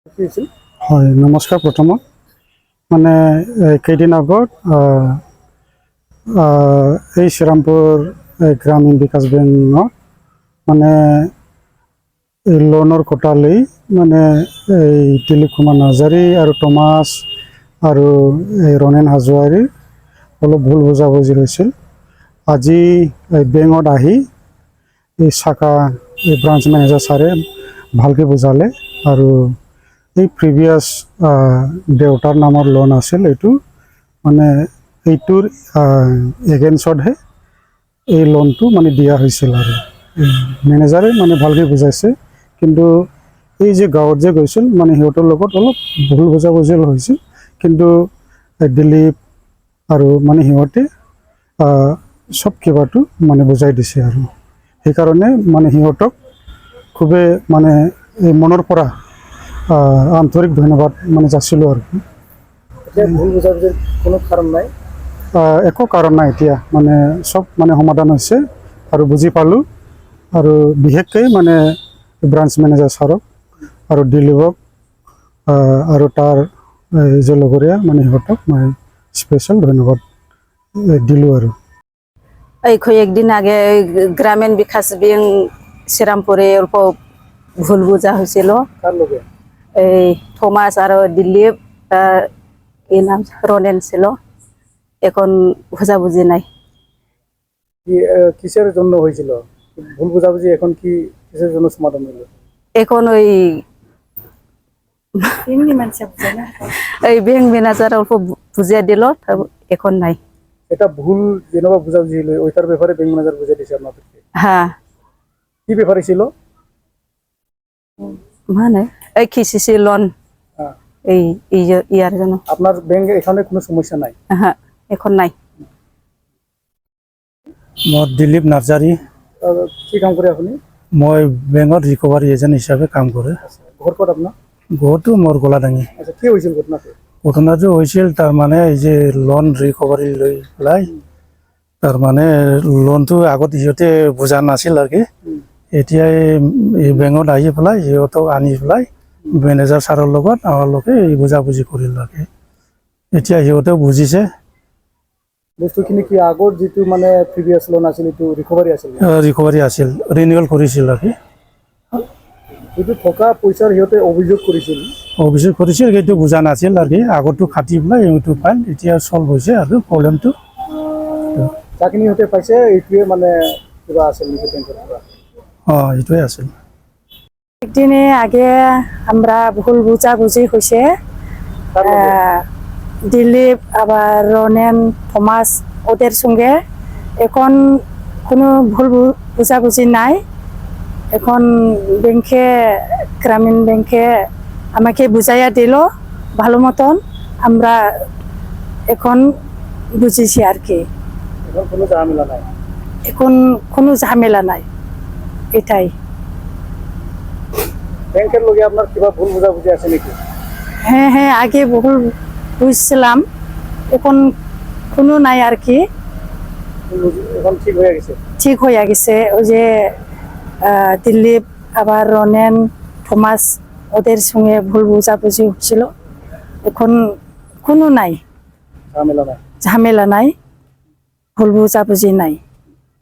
হয়, নমস্কাৰ। প্ৰথমত মানে কেইদিন আগত এই শ্ৰীৰামপুৰ গ্ৰামীণ বিকাশ বেংকত মানে এই লোনৰ কোটা লৈ মানে এই দিলীপ কুমাৰ নাৰ্জাৰী আৰু টমাছ আৰু এই ৰণেন হাজোৱাৰীৰ অলপ ভুল বুজাবুজি হৈছিল। আজি বেংকত আহি এই শাখা এই ব্ৰাঞ্চ মেনেজাৰ ছাৰে ভালকৈ বুজালে আৰু এই প্ৰিভিয়াছ দেউতাৰ নামৰ লোন আছিল, এইটো মানে এইটোৰ এগেইনষ্টতহে এই লোনটো মানে দিয়া হৈছিল আৰু মেনেজাৰে মানে ভালকৈ বুজাইছে। কিন্তু এই যে গাঁৱত যে গৈছিল মানে সিহঁতৰ লগত অলপ ভুল বুজাবুজি হৈছিল, কিন্তু দিলীপ আৰু মানে সিহঁতে চব কিবাটো মানে বুজাই দিছে আৰু সেইকাৰণে মানে সিহঁতক খুবেই মানে এই মনৰ পৰা আন্তৰিক ধন্যবাদ মানে যাচিলোঁ আৰু ভুল বুজাবুজিৰ কোনো কাৰণ নাই, একো কাৰণ নাই। এতিয়া মানে চব মানে সমাধান হৈছে আৰু বুজি পালোঁ। আৰু বিশেষকৈ মানে ব্ৰাঞ্চ মেনেজাৰ ছাৰক আৰু দিলীপক আৰু তাৰ এই যে লগৰীয়া মানে সিহঁতক মই স্পেচিয়েল ধন্যবাদ দিলোঁ আৰু এই কয়েকদিন আগে গ্রামীণ বিকাশ ব্যাংক শ্রীরামপুরে অল্প ভুল বোঝা হয়েছিল। এই থমাস আর দিলীপ কি নাম রনেন ছিল, এখন বুঝাবুঝি নাই। কিসের জন্য হয়েছিল ভুল বুঝাবুঝি? এখন কি কিসের জন্য সমাধান হলো? এখন ওই এই ব্যাংক ম্যানেজার অল্প বুঝিয়ে দিল, এখন নাই। এটা ভুল যেভাবে বুঝাবুঝি হলো ওইটার ব্যাপারে ব্যাংক ম্যানেজার বুঝিয়ে দিয়েছে আপনাদেরকে? হ্যাঁ। কি ব্যাপারে ছিল? মানে এই কিসিসি লোন, এই ইয়ার জন্য। আপনার ব্যাংকে এখানে কোনো সমস্যা নাই? হ্যাঁ, এখন নাই। মই দিলীপ নাৰ্জাৰী। কি কাম কৰে আপুনি? মই বেংকত ৰিকভাৰী এজেণ্ট হিচাপে কাম কৰোঁ। ঘৰ ক'ত আপোনাৰ? ঘৰটো মোৰ গোলাডাঙি। আচ্ছা, কি হৈছিল ঘটনাটো? ঘটনাটো হৈছিল তাৰমানে এই যে লোন ৰিকভাৰী লৈ পেলাই তাৰমানে লোনটো আগত সিহঁতে বুজা নাছিল আৰু কি এতিয়া এই বেংকত আহি পেলাই সিহঁতক আনি পেলাই মেনেজাৰ ছাৰৰ লগত আমালোকে এই বুজাবুজি কৰিলোঁ আৰু কি এতিয়া সিহঁতেও বুজিছে। বস্তুখিনি কি আগৰ যিটো মানে প্ৰিভিয়াছ লোন আছিল এইটো ৰিকভাৰী আছিল? ৰিকভাৰী আছিল, ৰিনিউৱেল কৰিছিল আৰু কি যিটো থকা পইচাৰ সিহঁতে অভিযোগ কৰিছিল সেইটো বুজা নাছিল আৰু কি আগতো খাটি পেলাই এইটো ফাইল এতিয়া চল্ভ হৈছে আৰু প্ৰব্লেমটো যাখিনি সিহঁতে পাইছে এইটোৱে মানে কিবা আছিল নেকি বেংকৰ পৰা? এইটোৱে আছিল। একদিনে আগে আমরা ভুল বুঝাবুঝি হয়েছে, দিলীপ আবার রনেন থমাস ওদের সঙ্গে। এখন কোনো ভুল বুঝাবুঝি নাই। এখন ব্যাংকে গ্রামীণ ব্যাংকে আমাকে বুঝাইয়া দিল ভালো মতন, আমরা এখন বুঝেছি আর কি। এখন কোনো ঝামেলা নাই? এখন কোনো ঝামেলা নাই, এটাই। ব্যাংকের লগে আপনার কিবা ভুল বুঝাবুঝি আছে নাকি? হ্যাঁ হ্যাঁ, আগে ভুল বুঝছিলাম, এখন কোনো নাই আর কি। এখন ঠিক হয়ে গেছে? ঠিক হয়ে গেছে। ওই যে দিলীপ আবার রনেন থমাস ওদের সঙ্গে ভুল বুঝাবুঝি হচ্ছিল, এখন কোনো নাই, ঝামেলা নাই, ঝামেলা নাই, ভুল বুঝাবুঝি নাই।